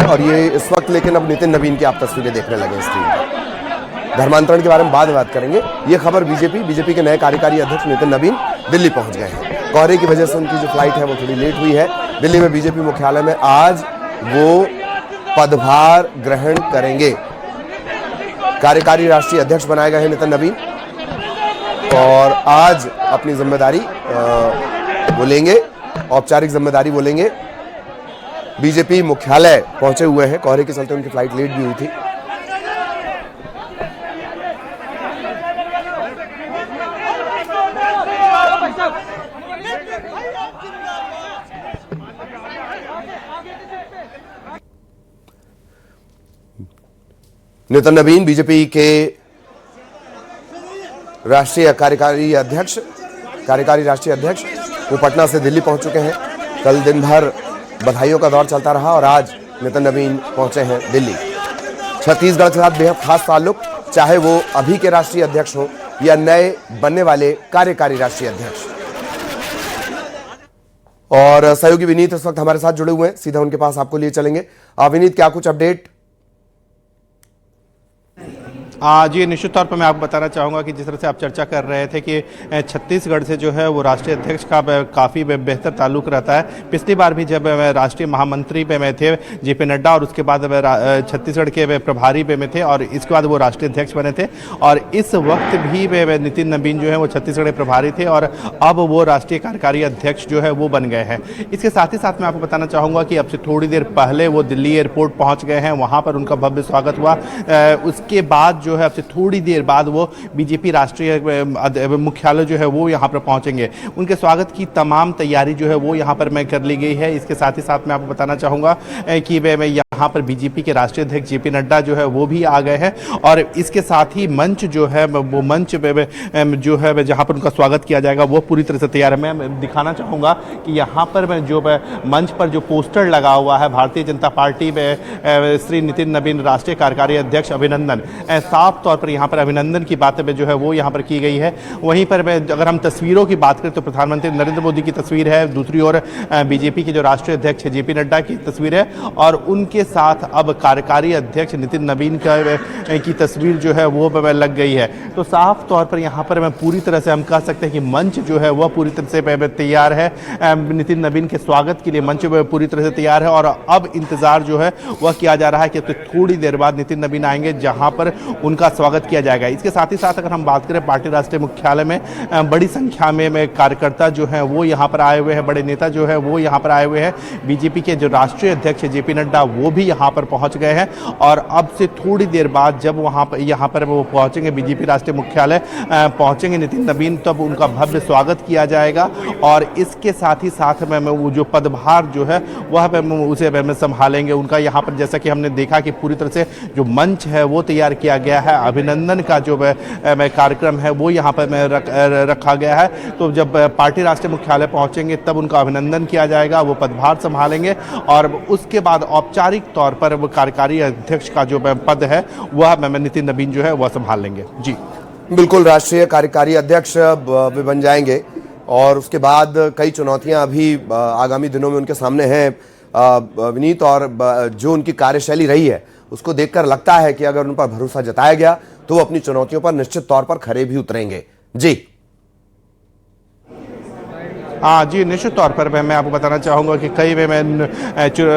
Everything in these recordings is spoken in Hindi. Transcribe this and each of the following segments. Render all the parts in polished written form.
और ये इस वक्त लेकिन अब नितिन नवीन की आप तस्वीरें देखने लगे स्क्रीन पर। धर्मांतरण के बारे में बाद में बात करेंगे। ये खबर बीजेपी के नए कार्यकारी अध्यक्ष नितिन नवीन दिल्ली पहुंच गए हैं। कोहरे की वजह से उनकी जो फ्लाइट है वो थोड़ी लेट हुई है। दिल्ली में बीजेपी मुख्यालय में आज वो पदभार ग्रहण करेंगे। कार्यकारी राष्ट्रीय अध्यक्ष बनाए गए हैं नितिन नवीन और आज अपनी जिम्मेदारी वो लेंगे, औपचारिक जिम्मेदारी वो लेंगे। बीजेपी मुख्यालय पहुंचे हुए हैं। कोहरे के चलते उनकी फ्लाइट लेट भी हुई थी। नितिन नवीन बीजेपी के कार्यकारी राष्ट्रीय अध्यक्ष वो पटना से दिल्ली पहुंच चुके हैं। कल दिन भर बधाइयों का दौर चलता रहा और आज नितिन नवीन पहुंचे हैं दिल्ली। छत्तीसगढ़ के साथ बेहद खास ताल्लुक, चाहे वो अभी के राष्ट्रीय अध्यक्ष हो या नए बनने वाले कार्यकारी राष्ट्रीय अध्यक्ष। और सहयोगी विनीत इस वक्त हमारे साथ जुड़े हुए हैं, सीधा उनके पास आपको लिए चलेंगे। विनीत, क्या कुछ अपडेट? जी, निश्चित तौर पर मैं आपको बताना चाहूँगा कि जिस तरह से आप चर्चा कर रहे थे कि छत्तीसगढ़ से जो है वो राष्ट्रीय अध्यक्ष का काफ़ी बेहतर ताल्लुक रहता है। पिछली बार भी जब राष्ट्रीय महामंत्री पे में थे जेपी नड्डा और उसके बाद छत्तीसगढ़ के प्रभारी पे में थे और इसके बाद वो राष्ट्रीय अध्यक्ष बने थे और इस वक्त भी नितिन नवीन जो है वो छत्तीसगढ़ के प्रभारी थे और अब वो राष्ट्रीय कार्यकारी अध्यक्ष जो है वो बन गए हैं। इसके साथ ही साथ मैं आपको बताना चाहूँगा कि अब से थोड़ी देर पहले वो दिल्ली एयरपोर्ट पहुँच गए हैं, वहाँ पर उनका भव्य स्वागत हुआ। उसके बाद जो है अब से थोड़ी देर बाद वो बीजेपी राष्ट्रीय मुख्यालय जो है वो यहाँ पर पहुंचेंगे। उनके स्वागत की तमाम तैयारी जो है वो यहाँ पर मैं कर ली गई है। इसके साथ ही साथ मैं आपको बताना चाहूँगा कि मैं यहाँ पर बीजेपी के राष्ट्रीय अध्यक्ष जेपी नड्डा जो है वो भी आ गए हैं और इसके साथ ही मंच जो है वो मंच जो है जहाँ पर उनका स्वागत किया जाएगा वो पूरी तरह से तैयार है। मैं दिखाना चाहूँगा कि यहाँ पर मैं जो मंच पर जो पोस्टर लगा हुआ है भारतीय जनता पार्टी में श्री नितिन नवीन राष्ट्रीय कार्यकारी अध्यक्ष अभिनंदन, साफ तौर पर यहाँ पर अभिनंदन की बातें जो है वो यहाँ पर की गई है। वहीं पर अगर हम तस्वीरों की बात करें तो प्रधानमंत्री नरेंद्र मोदी की तस्वीर है, दूसरी ओर बीजेपी के जो राष्ट्रीय अध्यक्ष है जेपी नड्डा की तस्वीर है और उनके साथ अब कार्यकारी अध्यक्ष नितिन नवीन की तस्वीर जो है वो लग गई है। तो साफ तौर पर यहाँ पर मैं पूरी तरह से हम कह सकते हैं कि मंच जो है वह पूरी तरह से तैयार है। नितिन नवीन के स्वागत के लिए मंच पूरी तरह से तैयार है और अब इंतजार जो है वह किया जा रहा है कि थोड़ी देर बाद नितिन नवीन आएंगे जहां पर उनका स्वागत किया जाएगा। इसके साथ ही साथ अगर हम बात करें पार्टी राष्ट्रीय मुख्यालय में बड़ी संख्या में कार्यकर्ता जो है वो यहाँ पर आए हुए हैं, बड़े नेता जो है वो यहाँ पर आए हुए हैं। बीजेपी के जो राष्ट्रीय अध्यक्ष जेपी नड्डा वो भी यहाँ पर पहुँच गए हैं और अब से थोड़ी देर बाद जब यहाँ पर वो पहुँचेंगे बीजेपी राष्ट्रीय मुख्यालय पहुँचेंगे नितिन नवीन, तब उनका भव्य स्वागत किया जाएगा और इसके साथ ही साथ में वो जो पदभार जो है वह उसे संभालेंगे उनका। यहाँ पर जैसा कि हमने देखा कि पूरी तरह से जो मंच है वो तैयार किया गया है, अभिनंदन का जो कार्यक्रम है वो यहाँ पर रखा गया है। तो जब पार्टी राष्ट्रीय मुख्यालय पहुँचेंगे तब उनका अभिनंदन किया जाएगा, वो पदभार संभालेंगे और उसके बाद औपचारिक तौर पर वो कार्यकारी अध्यक्ष का जो पद है वह नितिन नवीन जो है वह संभाल लेंगे। जी बिल्कुल, राष्ट्रीय कार्यकारी अध्यक्ष भी बन जाएंगे और उसके बाद कई चुनौतियां अभी आगामी दिनों में उनके सामने हैं विनीत, और जो उनकी कार्यशैली रही है उसको देखकर लगता है कि अगर उन पर भरोसा जताया गया तो वो अपनी चुनौतियों पर निश्चित तौर पर खरे भी उतरेंगे। जी जी, निश्चित तौर पर मैं आपको बताना चाहूँगा कि कई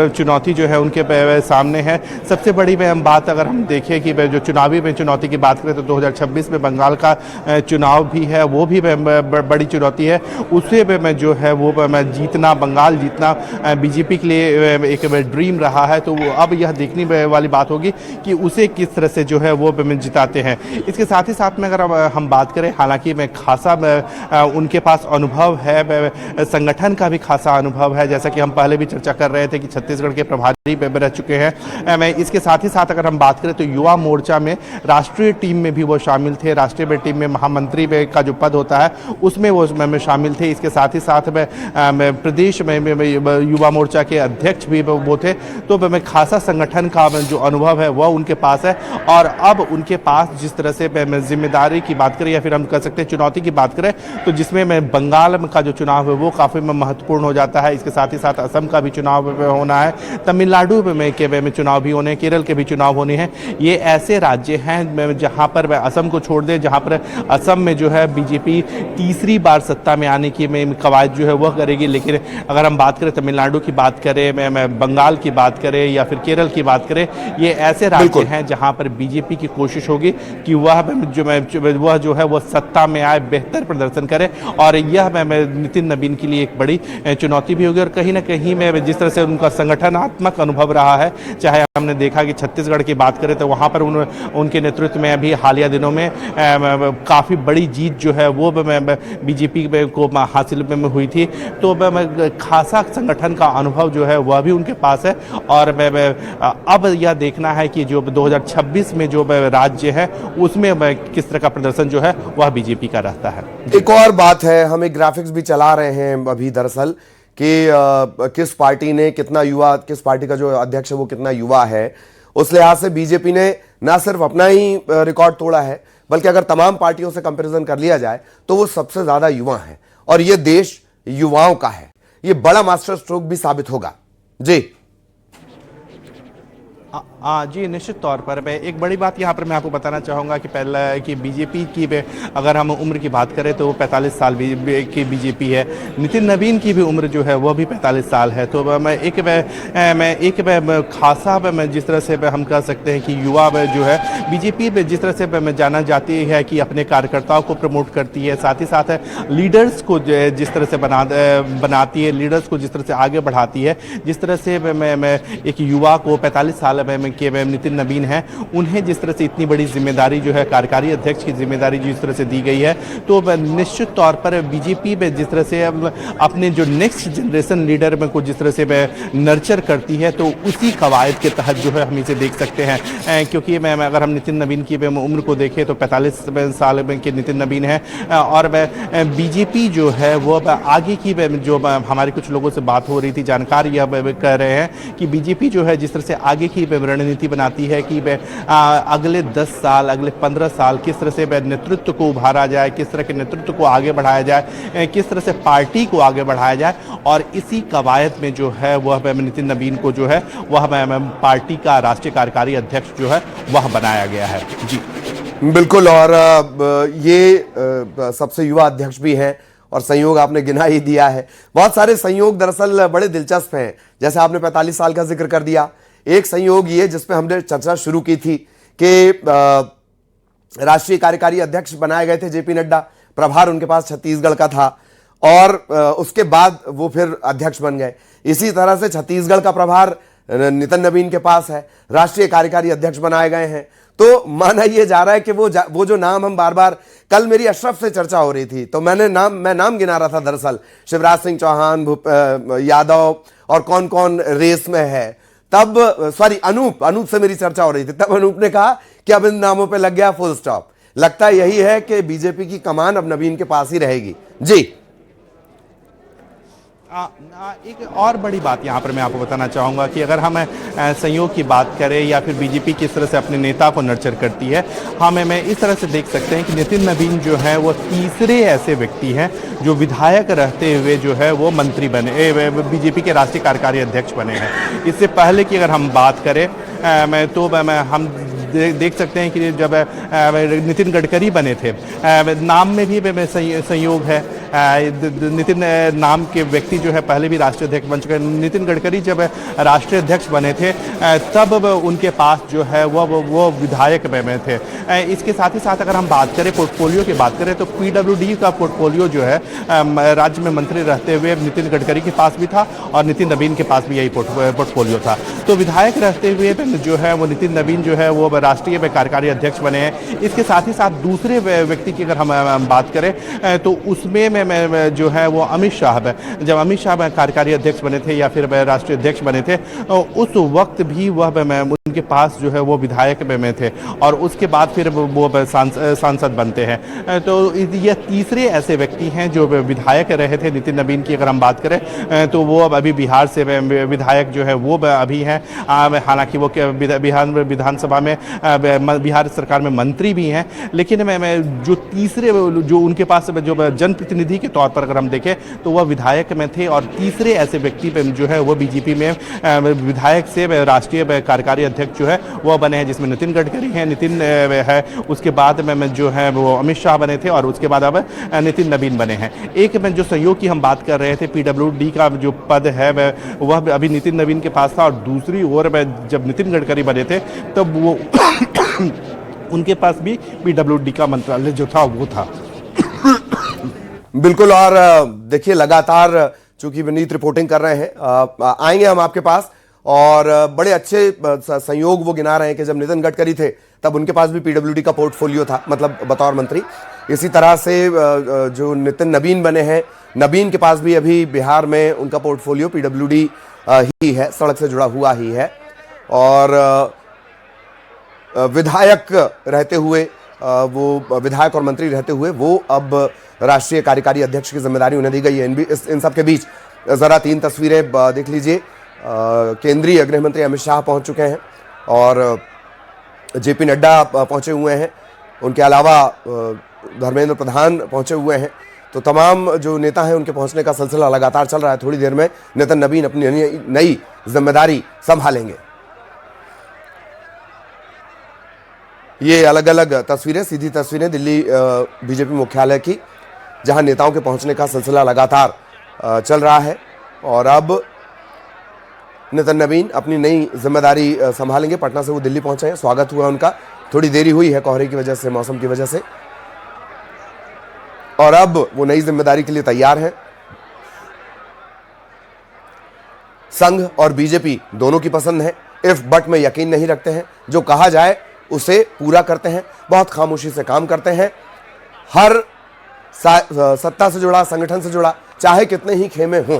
चुनौती जो है उनके सामने है। सबसे बड़ी हम बात अगर हम देखें कि जो चुनावी में चुनौती की बात करें तो 2026 में बंगाल का चुनाव भी है, वो भी बड़ी चुनौती है। उसे में जो है वो जीतना, बंगाल जीतना बीजेपी के लिए एक ड्रीम रहा है। तो अब यह देखने वाली बात होगी कि उसे किस तरह से जो है वो जिताते हैं। इसके साथ ही साथ में अगर हम बात करें, हालांकि मैं खासा उनके पास अनुभव है, संगठन का भी खासा अनुभव है, जैसा कि हम पहले भी चर्चा कर रहे थे कि छत्तीसगढ़ के प्रभारी रह चुके हैं। मैं इसके साथ ही साथ अगर हम बात करें तो युवा मोर्चा में राष्ट्रीय टीम में भी वो शामिल थे, राष्ट्रीय टीम में महामंत्री का जो पद होता है उसमें वो शामिल थे। इसके साथ ही साथ में प्रदेश में युवा मोर्चा के अध्यक्ष भी वो थे। तो मैं खासा संगठन का जो अनुभव है वह उनके पास है और अब उनके पास जिस तरह से जिम्मेदारी की बात करें या फिर हम कह सकते हैं चुनौती की बात करें तो जिसमें बंगाल का जो चुनाव चुनाव है वो काफ़ी महत्वपूर्ण हो जाता है। इसके साथ ही साथ असम का भी चुनाव होना है, तमिलनाडु में चुनाव भी होने हैं, केरल के भी चुनाव होने हैं। ये ऐसे राज्य हैं जहाँ पर असम को छोड़ दें, जहाँ पर असम में जो है बीजेपी तीसरी बार सत्ता में आने की कवायद जो है वह करेगी। लेकिन अगर हम बात करें तमिलनाडु की बात करें, बंगाल की बात करें या फिर केरल की बात करें, ये ऐसे राज्य हैं जहाँ पर बीजेपी की कोशिश होगी कि वह जो है वो सत्ता में आए, बेहतर प्रदर्शन करे। और यह नितिन नबीन के लिए एक बड़ी चुनौती भी होगी। और कहीं ना कहीं में जिस तरह से उनका संगठनात्मक अनुभव रहा है, चाहे हमने देखा कि छत्तीसगढ़ की बात करें तो वहाँ पर उनके नेतृत्व में अभी हालिया दिनों में काफ़ी बड़ी जीत जो है वो बीजेपी को हासिल में हुई थी। तो खासा संगठन का अनुभव जो है वह भी उनके पास है। और अब यह देखना है कि जो 2026 में जो राज्य है उसमें किस तरह का प्रदर्शन जो है वह बीजेपी का रहता है। एक और बात है, हम एक ग्राफिक्स भी चला रहे हैं अभी दरअसल कि किस पार्टी ने कितना युवा, किस पार्टी का जो अध्यक्ष है वो कितना युवा है। उस लिहाज से बीजेपी ने ना सिर्फ अपना ही रिकॉर्ड तोड़ा है, बल्कि अगर तमाम पार्टियों से कंपैरिजन कर लिया जाए तो वो सबसे ज्यादा युवा है। और ये देश युवाओं का है। ये बड़ा मास्टर स्ट्रोक भी साबित होगा। जी जी, निश्चित तौर पर एक बड़ी बात यहाँ पर मैं आपको बताना चाहूँगा कि पहला कि बीजेपी की अगर हम उम्र की बात करें तो वो 45 साल की बीजेपी है। नितिन नबीन की भी उम्र जो है वह भी 45 साल है। तो मैं एक खासा जिस तरह से हम कह सकते हैं कि युवा जो है बीजेपी जिस तरह से जाना जाती है कि अपने कार्यकर्ताओं को प्रमोट करती है, साथ ही साथ लीडर्स को जिस तरह से बनाती है, लीडर्स को जिस तरह से आगे बढ़ाती है, जिस तरह से मैं एक युवा को 45 साल के नितिन नबीन हैं, उन्हें जिस तरह से इतनी बड़ी जिम्मेदारी जो है कार्यकारी अध्यक्ष की जिम्मेदारी जिस तरह से दी गई है, तो निश्चित तौर पर बीजेपी में जिस तरह से अपने जो नेक्स्ट जनरेशन लीडर में को जिस तरह से नर्चर करती है, तो उसी कवायद के तहत जो है हम इसे देख सकते हैं। क्योंकि अगर हम नितिन नबीन की उम्र को देखें तो 45 साल के नितिन नबीन है। और बीजेपी जो है वो आगे की जो हमारे कुछ लोगों से बात हो रही थी, जानकार यह कह रहे हैं कि बीजेपी जो है जिस तरह से आगे की रणनीति बनाती है कि अगले 10 साल, अगले 15 साल किस तरह से नेतृत्व को उभारा जाए, किस तरह के नेतृत्व को आगे बढ़ाया जाए, किस तरह से पार्टी को आगे बढ़ाया जाए। और इसी कवायद में जो है वह नितिन नबीन को जो है वह पार्टी का राष्ट्रीय कार्यकारी अध्यक्ष जो है वह बनाया गया है। जी बिल्कुल। और ये सबसे युवा अध्यक्ष भी हैं और संयोग आपने गिना ही दिया है। बहुत सारे संयोग दरअसल बड़े दिलचस्प हैं। जैसे आपने 45 साल का जिक्र कर दिया। एक संयोग ये जिसपे हमने चर्चा शुरू की थी कि राष्ट्रीय कार्यकारी अध्यक्ष बनाए गए थे जेपी नड्डा, प्रभार उनके पास छत्तीसगढ़ का था और उसके बाद वो फिर अध्यक्ष बन गए। इसी तरह से छत्तीसगढ़ का प्रभार नितिन नबीन के पास है, राष्ट्रीय कार्यकारी अध्यक्ष बनाए गए हैं। तो माना यह जा रहा है कि वो जो नाम हम बार बार, कल मेरी अशरफ से चर्चा हो रही थी तो मैं नाम गिना रहा था दरअसल, शिवराज सिंह चौहान, यादव और कौन कौन रेस में है। तब अनूप से मेरी चर्चा हो रही थी, तब अनूप ने कहा कि अब इन नामों पे लग गया फुल स्टॉप। लगता यही है कि बीजेपी की कमान अब नबीन के पास ही रहेगी। जी एक और बड़ी बात यहाँ पर मैं आपको बताना चाहूँगा कि अगर हम संयोग की बात करें या फिर बीजेपी किस तरह से अपने नेता को नर्चर करती है, मैं इस तरह से देख सकते हैं कि नितिन नबीन जो है वो तीसरे ऐसे व्यक्ति हैं जो विधायक रहते हुए जो है वो मंत्री बने, बीजेपी के राष्ट्रीय कार्यकारी अध्यक्ष बने हैं। इससे पहले की अगर हम बात करें हम देख सकते हैं कि जब नितिन गडकरी बने थे, नाम में भी संयोग है। नितिन नाम के व्यक्ति जो है पहले भी राष्ट्रीय अध्यक्ष बन चुके हैं। नितिन गडकरी जब राष्ट्रीय अध्यक्ष बने थे तब उनके पास जो है वो विधायक में थे। इसके साथ ही साथ अगर हम बात करें पोर्टफोलियो की बात करें तो पीडब्ल्यूडी का पोर्टफोलियो जो है राज्य में मंत्री रहते हुए नितिन गडकरी के पास भी था और नितिन नबीन के पास भी यही पोर्टफोलियो था। तो विधायक रहते हुए जो है वो नितिन नबीन जो है वो राष्ट्रीय कार्यकारी अध्यक्ष बने हैं। इसके साथ ही साथ दूसरे व्यक्ति की अगर हम बात करें तो उसमें जो है वो अमित शाह, जब अमित शाह कार्यकारी अध्यक्ष बने थे या फिर राष्ट्रीय अध्यक्ष बने थे उस वक्त भी वह उनके पास जो है वो विधायक में थे और उसके बाद फिर वो सांसद बनते हैं। तो ये तीसरे ऐसे व्यक्ति हैं जो विधायक रहे थे नितिन नवीन की अगर हम बात करें तो वो अब अभी बिहार से विधायक जो है वो अभी हैं। हालांकि वो बिहार विधानसभा में बिहार सरकार में मंत्री भी हैं, लेकिन मैं जो तीसरे जो उनके पास जो जनप्रतिनिधि के तौर पर अगर हम देखें तो वह विधायक में थे और तीसरे ऐसे व्यक्ति जो है वो बीजेपी में विधायक से राष्ट्रीय कार्यकारी अध्यक्ष जो है वो बने हैं, जिसमें नितिन गडकरी हैं, नितिन है, उसके बाद में जो है वो अमित शाह बने थे और उसके बाद अब नितिन नवीन बने हैं। एक में जो सहयोग की हम बात कर रहे थे, पीडब्ल्यूडी का जो पद है वह अभी नितिन नवीन के पास था और दूसरी ओर जब नितिन गडकरी बने थे तब वो उनके पास भी पीडब्ल्यूडी का मंत्रालय जो था वो था। बिल्कुल। और देखिए लगातार चूंकि विनीत रिपोर्टिंग कर रहे हैं, आएंगे हम आपके पास और बड़े अच्छे संयोग वो गिना रहे हैं कि जब नितिन गडकरी थे तब उनके पास भी पीडब्ल्यूडी का पोर्टफोलियो था, मतलब बतौर मंत्री। इसी तरह से जो नितिन नवीन बने हैं, नवीन के पास भी अभी बिहार में उनका पोर्टफोलियो पीडब्ल्यूडी ही है, सड़क से जुड़ा हुआ ही है। और विधायक रहते हुए वो विधायक और मंत्री रहते हुए वो अब राष्ट्रीय कार्यकारी अध्यक्ष की जिम्मेदारी उन्हें दी गई है। इन सब के बीच जरा 3 तस्वीरें देख लीजिए। केंद्रीय गृह मंत्री अमित शाह पहुंच चुके हैं और जेपी नड्डा पहुंचे हुए हैं, उनके अलावा धर्मेंद्र प्रधान पहुंचे हुए हैं। तो तमाम जो नेता हैं उनके पहुंचने का सिलसिला लगातार चल रहा है। थोड़ी देर में नितिन नवीन अपनी नई जिम्मेदारी संभालेंगे। ये अलग अलग तस्वीरें, सीधी तस्वीरें दिल्ली बीजेपी मुख्यालय की, जहां नेताओं के पहुंचने का सिलसिला लगातार चल रहा है। और अब नितिन नवीन अपनी नई जिम्मेदारी संभालेंगे। पटना से वो दिल्ली पहुंचे हैं, स्वागत हुआ उनका, थोड़ी देरी हुई है कोहरे की वजह से, मौसम की वजह से, और अब वो नई जिम्मेदारी के लिए तैयार हैं। संघ और बीजेपी दोनों की पसंद है, इफ बट में यकीन नहीं रखते हैं, जो कहा जाए उसे पूरा करते हैं, बहुत खामोशी से काम करते हैं। हर सत्ता से जुड़ा, संगठन से जुड़ा, चाहे कितने ही खेमे हों,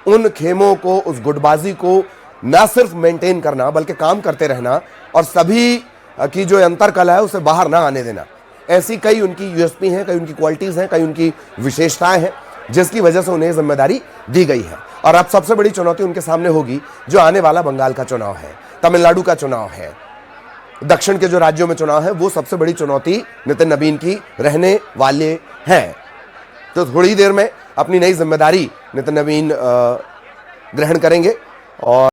उन खेमों को, उस गुटबाजी को न सिर्फ मेंटेन करना बल्कि काम करते रहना और सभी की जो अंतरकलह है उसे बाहर ना आने देना। ऐसी कई उनकी यूएसपी हैं, कई उनकी क्वालिटीज हैं, कई उनकी विशेषताएं हैं, जिसकी वजह से उन्हें जिम्मेदारी दी गई है। और अब सबसे बड़ी चुनौती उनके सामने होगी जो आने वाला बंगाल का चुनाव है, तमिलनाडु का चुनाव है, दक्षिण के जो राज्यों में चुनाव है, वो सबसे बड़ी चुनौती नितिन नवीन की रहने वाले हैं। तो थोड़ी देर में अपनी नई जिम्मेदारी नितिन नवीन ग्रहण करेंगे और